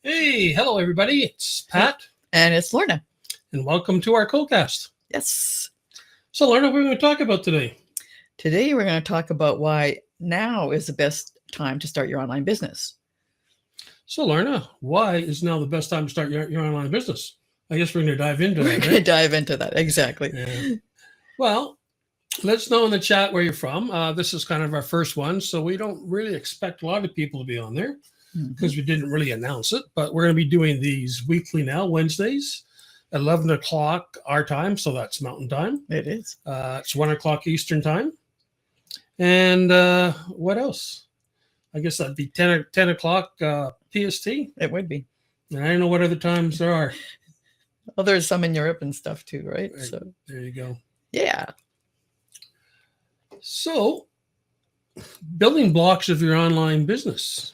Hey, hello everybody. It's Pat. And it's Lorna. And welcome to our Coolcast. Yes. So Lorna, what are we going to talk about today? Today we're going to talk about why now is the best time to start your online business. So Lorna, why is now the best time to start your online business? I guess we're going to dive into that. We're going to dive into that. Exactly. Yeah. Well, let us know in the chat where you're from. This is kind of our first one, so we don't really expect a lot of people to be on there because we didn't really announce it, but we're going to be doing these weekly now, Wednesdays, 11 o'clock our time, so that's Mountain Time. It is. It's 1 o'clock Eastern Time. And what else? I guess that'd be 10 o'clock PST. It would be. And I don't know what other times there are. Well, there's some in Europe and stuff too, right? So there you go. Yeah. So, building blocks of your online business.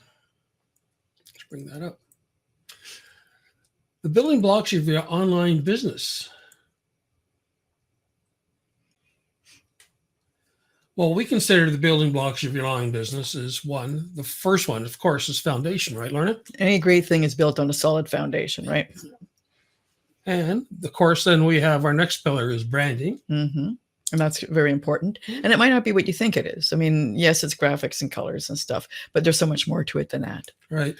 Let's bring that up. The building blocks of your online business. Well, we consider the building blocks of your online business is one. The first one, of course, is foundation, right, Lorna? Any great thing is built on a solid foundation, right? And of course, then we have our next pillar is branding. And that's very important. And it might not be what you think it is. I mean, yes, it's graphics and colors and stuff, but there's so much more to it than that. Right.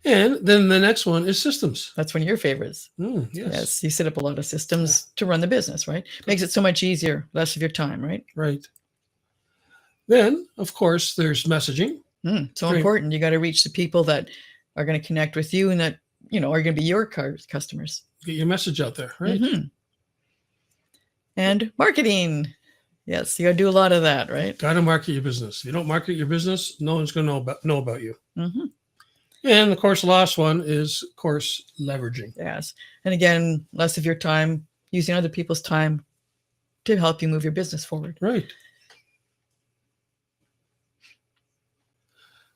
And then the next one is systems. That's one of your favorites. Yes. You set up a lot of systems to run the business, right? Makes it so much easier, less of your time, right? Right. Then, of course, there's messaging. So important. You got to reach the people that are going to connect with you and that, are going to be your customers. Get your message out there, right? And marketing. Yes, you got to do a lot of that, right? Got to market your business. If you don't market your business, no one's going to know about you. And of course, the last one is, of course, leveraging. Yes. And again, less of your time, using other people's time to help you move your business forward. Right.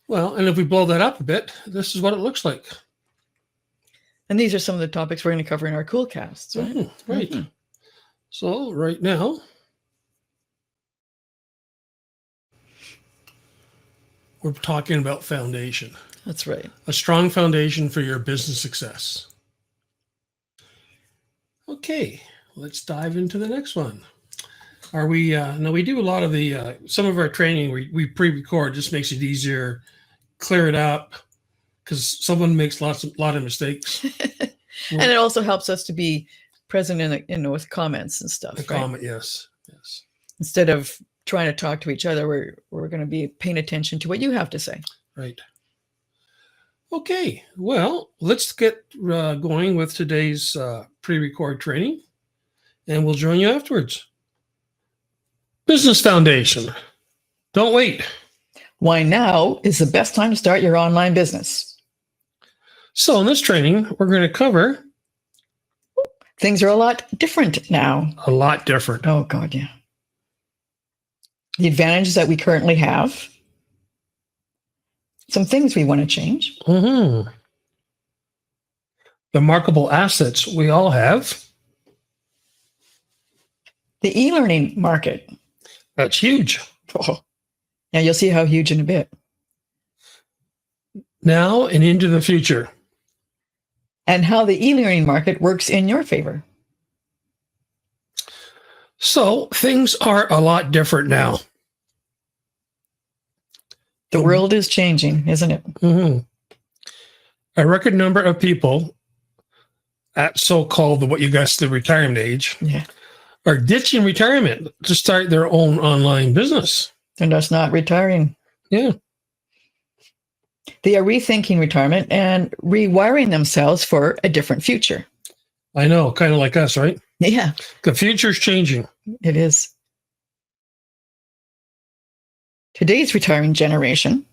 Well, and if we blow that up a bit, this is what it looks like. And these are some of the topics we're going to cover in our Coolcasts, right? Right. So right now, we're talking about foundation. That's right. A strong foundation for your business success. Okay, let's dive into the next one. Are we, now we do a lot of the, some of our training, we pre-record, just makes it easier, clear it up, because someone makes a lot of mistakes. And it also helps us to be present in with comments and stuff. The comment, yes. Instead of trying to talk to each other, we're going to be paying attention to what you have to say. Right. Okay, well, let's get going with today's pre-record training, and we'll join you afterwards. Business foundation. Don't wait. Why now is the best time to start your online business? So in this training, we're going to cover... Things are a lot different now. A lot different. Oh, God, yeah. The advantages that we currently have. Some things we want to change. The marketable assets we all have. The e-learning market. That's huge. Oh. Now you'll see how huge in a bit. Now and into the future. And how the e-learning market works in your favor. So things are a lot different now. The world is changing, isn't it? Mm-hmm. A record number of people at so-called what you guess the retirement age are ditching retirement to start their own online business. They're just not retiring. Yeah. They are rethinking retirement and rewiring themselves for a different future. I know, kind of like us, right? Yeah. The future's changing. It is. Today's retiring generation.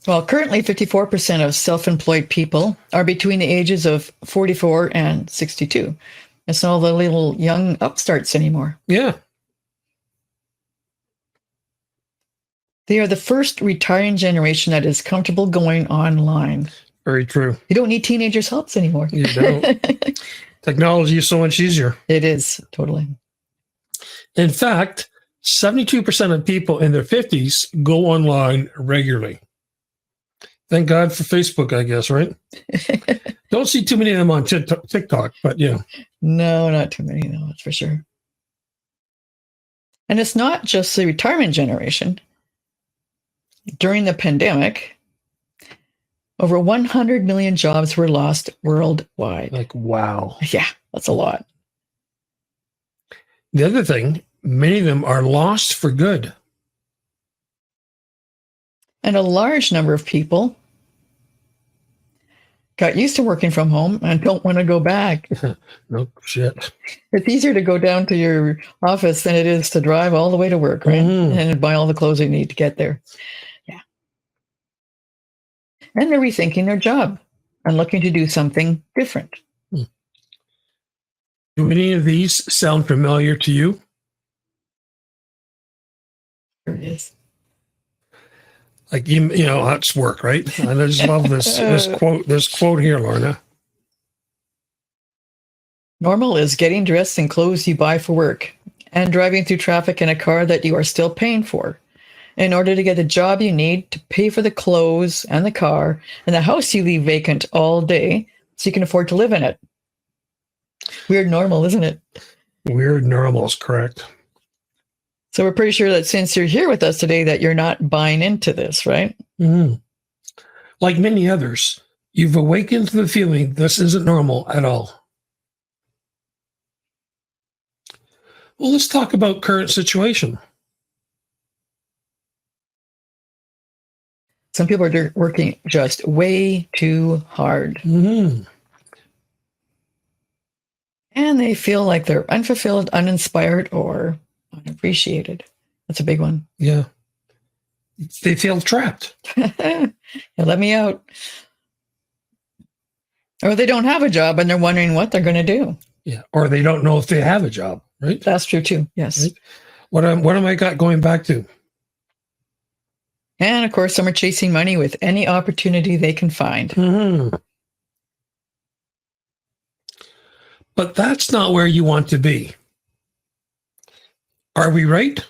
Well, currently 54% of self-employed people are between the ages of 44 and 62. It's not all the little young upstarts anymore. Yeah. They are the first retiring generation that is comfortable going online. Very true. You don't need teenagers' helps anymore. You don't. Technology is so much easier. It is, totally. In fact, 72% of people in their 50s go online regularly. Thank God for Facebook, I guess, right? Don't see too many of them on TikTok, but yeah. No, not too many, no, that's for sure. And it's not just the retirement generation. During the pandemic, over 100 million jobs were lost worldwide. Like, wow. Yeah, that's a lot. The other thing, many of them are lost for good. And a large number of people got used to working from home and don't want to go back. No shit. It's easier to go down to your office than it is to drive all the way to work, right? Mm-hmm. And buy all the clothes you need to get there. Yeah. And they're rethinking their job and looking to do something different. Do any of these sound familiar to you? There it is. Like, you know, that's work, right? And I just love this quote here, Lorna. Normal is getting dressed in clothes you buy for work and driving through traffic in a car that you are still paying for in order to get the job you need to pay for the clothes and the car and the house you leave vacant all day so you can afford to live in it. Weird normal, isn't it? Weird normal is correct. So we're pretty sure that since you're here with us today that you're not buying into this, right? Mm-hmm. Like many others, you've awakened to the feeling this isn't normal at all. Well, let's talk about current situation. Some people are working just way too hard. Mm-hmm. And they feel like they're unfulfilled, uninspired, or unappreciated. That's a big one. Yeah. They feel trapped. Let me out. Or they don't have a job and they're wondering what they're going to do. Yeah. Or they don't know if they have a job, right? That's true too. Yes. Right? What am I got going back to? And of course, some are chasing money with any opportunity they can find. Mm-hmm. But that's not where you want to be. Are we right?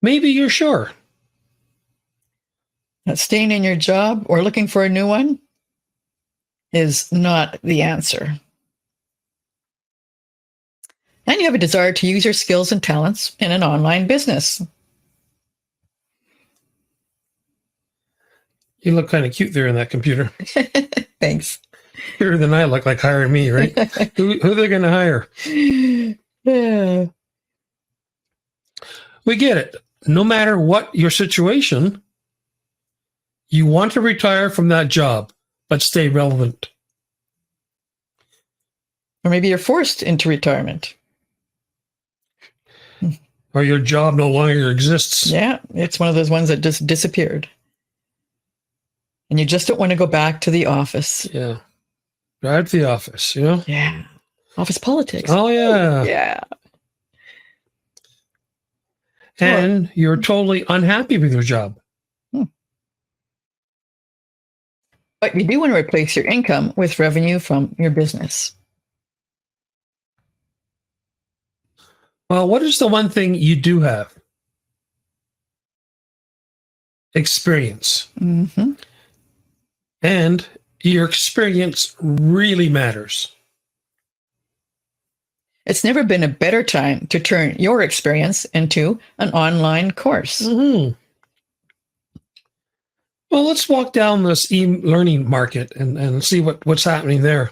Maybe you're sure. That staying in your job or looking for a new one is not the answer. And you have a desire to use your skills and talents in an online business. You look kind of cute there in that computer. Thanks. Cuter than I look, like hiring me, right? who are they going to hire? Yeah. We get it. No matter what your situation, you want to retire from that job, but stay relevant. Or maybe you're forced into retirement. Or your job no longer exists. Yeah, it's one of those ones that just disappeared. And you just don't want to go back to the office. Yeah. Drive to the office, you know? Yeah. Office politics. Oh, yeah. Yeah. And you're totally unhappy with your job. But you do want to replace your income with revenue from your business. Well, what is the one thing you do have? Experience. Mm-hmm. And your experience really matters. It's never been a better time to turn your experience into an online course. Mm-hmm. Well, let's walk down this e-learning market and see what's happening there.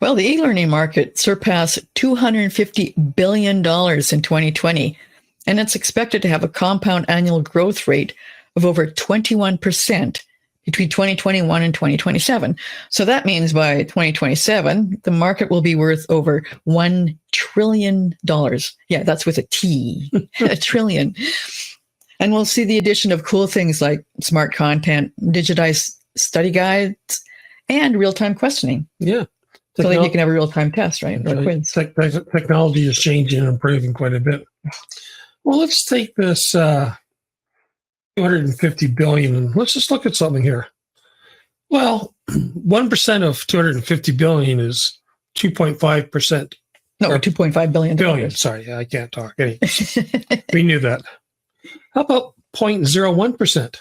Well, the e-learning market surpassed $250 billion in 2020, and it's expected to have a compound annual growth rate of over 21% between 2021 and 2027. So that means by 2027, the market will be worth over $1 trillion. Yeah, that's with a T, a trillion. And we'll see the addition of cool things like smart content, digitized study guides, and real-time questioning. Yeah. So like you can have a real-time test, right? Or quiz. Technology is changing and improving quite a bit. Well, let's take this 250 billion and let's just look at something here. Well, 1% of 250 billion is 2.5%. No, $2.5 billion. Billion. Sorry, I can't talk. Anyway, we knew that. How about 0.01%?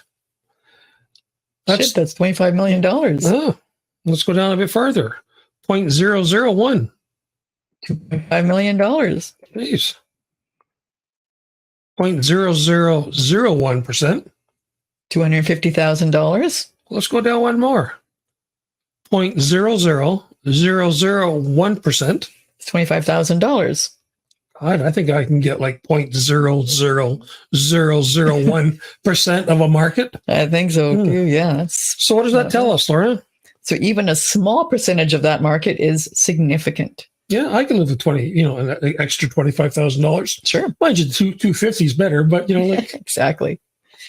That's $25 million. Oh, let's go down a bit farther. 0.001. $2.5 million. Jeez. 0.0001%. $250,000. Let's go down one more. 0.00001%. It's $25,000. I think I can get like 0.00001% of a market. I think so too. Yeah. So what does that tell us, Lorna? So even a small percentage of that market is significant. Yeah, I can live with an extra $25,000. Sure. Mind you, 250 is better, but like exactly.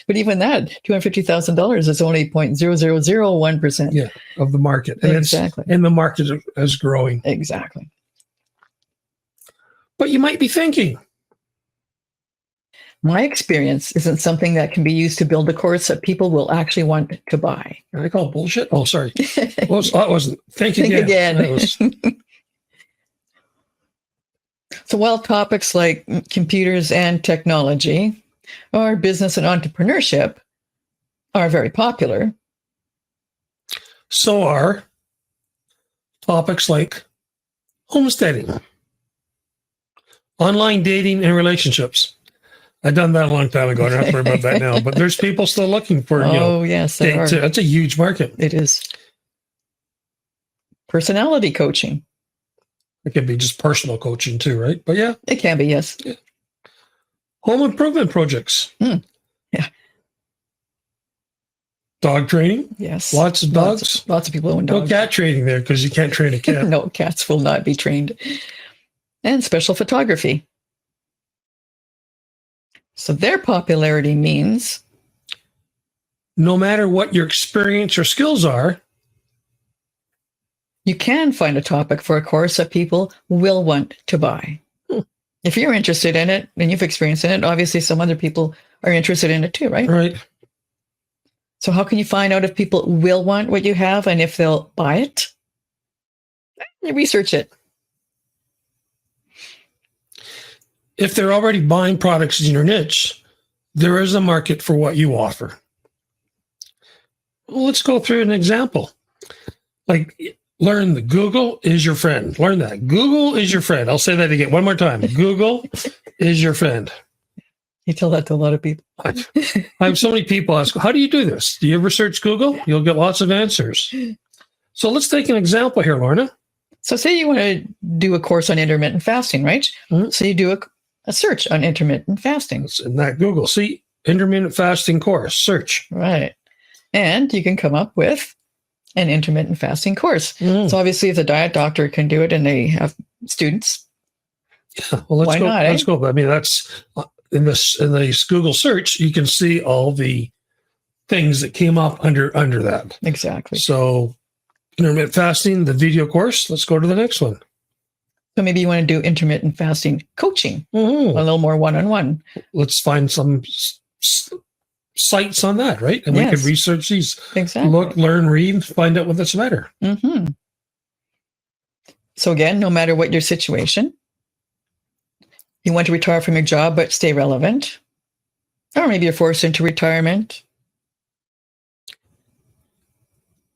But even that, $250,000 is only 0.0001%. Yeah, of the market. And exactly. And the market is growing. Exactly. But you might be thinking, my experience isn't something that can be used to build a course that people will actually want to buy. Can I call bullshit? Oh, sorry. Well, I wasn't. Think again. That was... So while topics like computers and technology or business and entrepreneurship are very popular, so are topics like homesteading, online dating, and relationships. I've done that a long time ago. I don't have to worry about that now. But there's people still looking for, yes, there are. That's a huge market. It is. Personality coaching. It could be just personal coaching too, right? But yeah. It can be, yes. Yeah. Home improvement projects. Yeah. Dog training. Yes. Lots of dogs. Lots of people own dogs. No cat training there because you can't train a cat. No, cats will not be trained. And special photography. So their popularity means no matter what your experience or skills are, you can find a topic for a course that people will want to buy. If you're interested in it and you've experienced in it, obviously some other people are interested in it too, right? Right. So how can you find out if people will want what you have and if they'll buy it? You research it. If they're already buying products in your niche, there is a market for what you offer. Well, let's go through an example. Like, learn that Google is your friend. Learn that. Google is your friend. I'll say that again one more time. Google is your friend. You tell that to a lot of people. I have so many people ask, how do you do this? Do you ever search Google? You'll get lots of answers. So let's take an example here, Lorna. So say you want to do a course on intermittent fasting, right? Mm-hmm. So you do a search on intermittent fasting. It's in that Google. See, intermittent fasting course, search. Right. And you can come up with an intermittent fasting course. So obviously if the diet doctor can do it and they have students. Yeah, well, let's go. Let's go. I mean, that's in the Google search, you can see all the things that came up under that. Exactly. So intermittent fasting, the video course, let's go to the next one. So maybe you want to do intermittent fasting coaching, a little more one-on-one. Let's find some sites on that, right? And we could research these. Exactly. Look, learn, read, find out what's better. Mm-hmm. So again, no matter what your situation, you want to retire from your job but stay relevant, or maybe you're forced into retirement.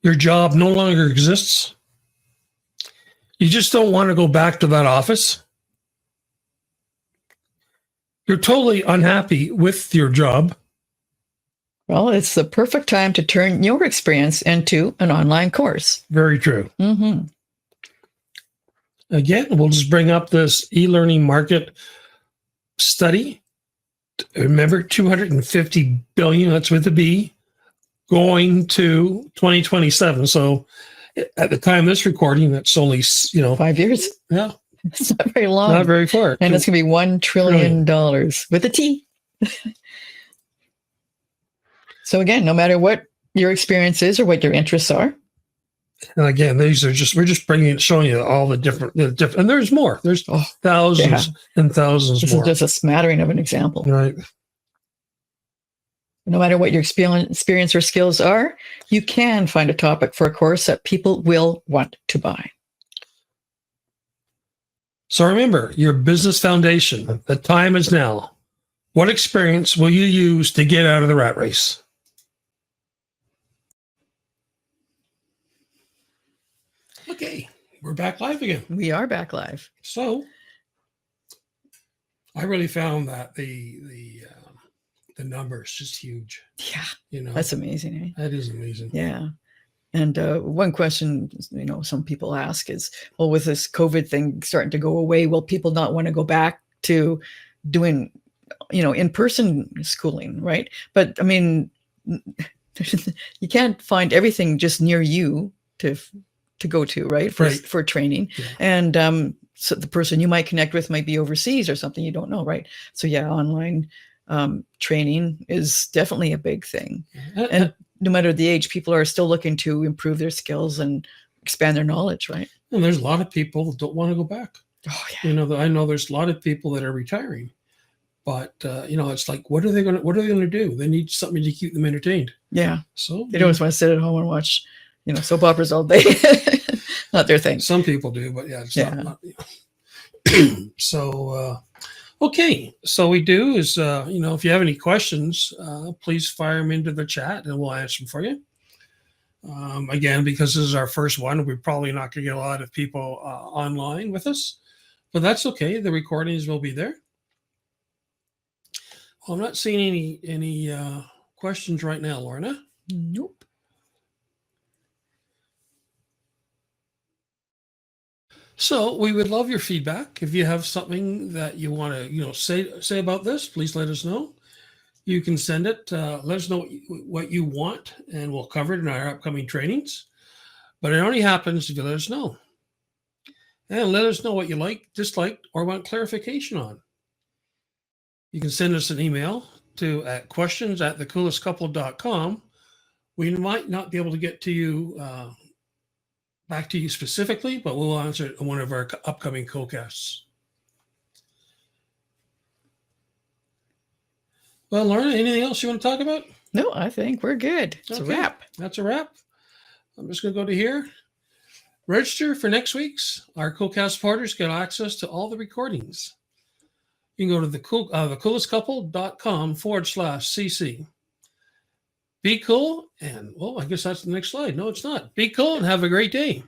Your job no longer exists. You just don't want to go back to that office. You're totally unhappy with your job. Well, it's the perfect time to turn your experience into an online course. Very true. Mm-hmm. Again, we'll just bring up this e-learning market study. Remember, 250 billion, that's with a B, going to 2027. So at the time of this recording, that's only, 5 years. yeah, It's not very long. not very far. And it's going to be $1 trillion with a T. So again, no matter what your experience is or what your interests are. And again, we're just showing you all the different, and there's more. There's thousands and thousands this more. This is just a smattering of an example. Right. No matter what your experience or skills are, you can find a topic for a course that people will want to buy. So remember, your business foundation, the time is now. What experience will you use to get out of the rat race? Okay, we're back live again. We are back live. So I really found that the number is just huge. Yeah, that's amazing. That is amazing. Yeah. And one question, some people ask is, well, with this COVID thing starting to go away, will people not want to go back to doing, in-person schooling, right? But I mean, you can't find everything just near you to go to, right? For training. Yeah. And so the person you might connect with might be overseas or something, you don't know, right? So yeah, online training is definitely a big thing. And no matter the age, people are still looking to improve their skills and expand their knowledge, right? And there's a lot of people that don't want to go back. Oh yeah. I know there's a lot of people that are retiring, but it's like, what are they going to do? They need something to keep them entertained. Yeah. So they don't just want to sit at home and watch, soap operas all day. Not their thing. Some people do, but yeah, it's not. So, okay. So we do is, if you have any questions, please fire them into the chat and we'll answer them for you. Again, because this is our first one, we're probably not going to get a lot of people online with us, but that's okay. The recordings will be there. Well, I'm not seeing any questions right now, Lorna. Nope. So we would love your feedback. If you have something that you want to, say about this, please let us know. You can send it. Let us know what you want, and we'll cover it in our upcoming trainings. But it only happens if you let us know. And let us know what you like, dislike, or want clarification on. You can send us an email to questions@thecoolestcouple.com. We might not be able to get to you back to you specifically, but we'll answer it in one of our upcoming Coolcasts. Well, Lorna, anything else you want to talk about? No, I think we're good. It's a wrap. That's a wrap. I'm just going to go to here. Register for next week's. Our Coolcast supporters get access to all the recordings. You can go to thecoolestcouple.com/CC. Be cool, and I guess that's the next slide. No, it's not. Be cool and have a great day.